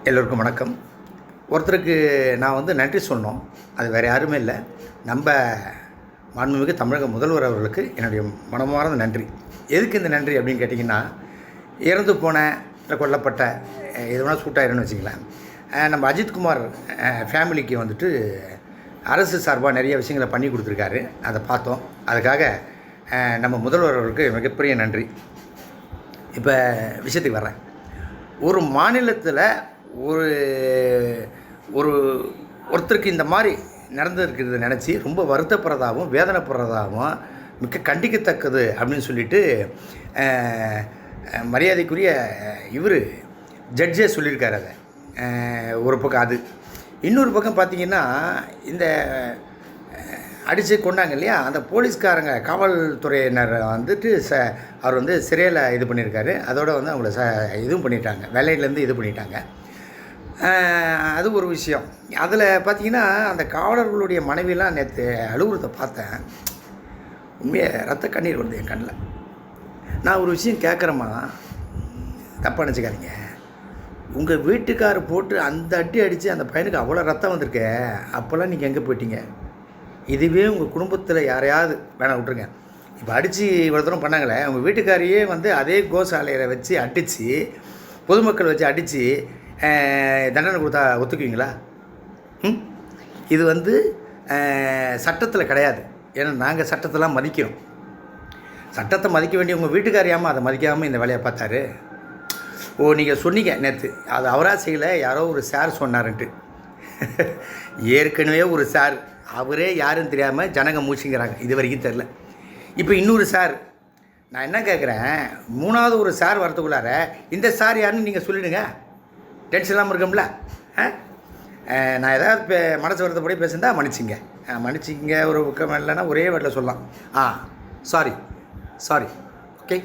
எல்லோருக்கும் வணக்கம். ஒருத்தருக்கு நான் நன்றி சொல்லணும். அது வேறு யாருமே இல்லை, நம்ம மாண்புமிகு தமிழக முதல்வர் அவர்களுக்கு என்னுடைய மனமார்ந்த நன்றி. எதுக்கு இந்த நன்றி அப்படின்னு கேட்டிங்கன்னா, இறந்து போன இல்லை கொல்லப்பட்ட எது வேணால் சூட்டாயிருன்னு வச்சுங்களேன். நம்ம அஜித்குமார் ஃபேமிலிக்கு அரசு சார்பாக நிறைய விஷயங்களை பண்ணி கொடுத்துருக்காரு. அதை பார்த்தோம். அதுக்காக நம்ம முதல்வர் அவர்களுக்கு மிகப்பெரிய நன்றி. இப்போ விஷயத்துக்கு வர்றேன். ஒரு மாநிலத்தில் ஒரு ஒரு ஒருத்தருக்கு இந்த மாதிரி நடந்திருக்கிறத நினச்சி ரொம்ப வருத்தப்படுறதாகவும் வேதனைப்படுறதாகவும் மிக கண்டிக்கத்தக்கது அப்படின்னு சொல்லிட்டு மரியாதைக்குரிய இவர் ஜட்ஜே சொல்லியிருக்கார். அதை ஒரு பக்கம் அது. இன்னொரு பக்கம் பார்த்திங்கன்னா, இந்த அடித்து கொண்டாங்க இல்லையா, அந்த போலீஸ்காரங்க காவல்துறையினர் அவர் சிறையில் இது பண்ணியிருக்காரு. அதோடு அவங்கள இதுவும் பண்ணிட்டாங்க, வேலையிலேருந்து இது பண்ணிட்டாங்க. அது ஒரு விஷயம். அதில் பார்த்திங்கன்னா, அந்த காவலர்களுடைய மனைவியெல்லாம் நேற்று அழுகுறதை பார்த்தேன். உண்மையாக ரத்த கண்ணீர் வருது என் கண்ணில். நான் ஒரு விஷயம் கேட்குறேம்மா, தப்பாக நினச்சிக்காதீங்க. உங்கள் வீட்டுக்காரர் போட்டு அந்த அடி அடித்து அந்த பையனுக்கு அவ்வளோ ரத்தம் வந்திருக்க, அப்போல்லாம் நீங்கள் எங்கே போயிட்டீங்க? இதுவே உங்கள் குடும்பத்தில் யாரையாவது வேணாம் விட்ருங்க, இப்போ அடித்து இவ்வளோ தூரம் பண்ணாங்களே, உங்கள் வீட்டுக்காரையே அதே கோசாலையில் வச்சு அடித்து, பொதுமக்கள் வச்சு அடித்து தண்டனை கொடுத்தா ஒத்துக்குவீங்களா? இது சட்டத்தில் கிடையாது. ஏன்னா நாங்கள் சட்டத்தெல்லாம் மதிக்கிறோம். சட்டத்தை மதிக்க வேண்டிய உங்கள் வீட்டுக்காரியாமல் அதை மதிக்காமல் இந்த வேலையை பார்த்தாரு. நீங்கள் சொன்னீங்க நேற்று, அது அவராக செய்யலை, யாரோ ஒரு சார் சொன்னார்ன்ட்டு. ஏற்கனவே ஒரு சார், அவரே யாருன்னு தெரியாமல் ஜனங்க மூச்சுங்கிறாங்க, இது வரைக்கும் தெரில. இப்போ இன்னொரு சார். நான் என்ன கேட்குறேன், மூணாவது ஒரு சார் வரத்துக்குள்ளார இந்த சார் யாருன்னு நீங்கள் சொல்லிடுங்க, டென்ஷன் இல்லாமல் இருக்கோம்ல. நான் ஏதாவது மனசு வருத்தப்படி பேசுந்தா மன்னிச்சிங்க. ஒரு பக்கம் இல்லைன்னா ஒரே வேட்டில் சொல்லலாம், சாரி, ஓகே.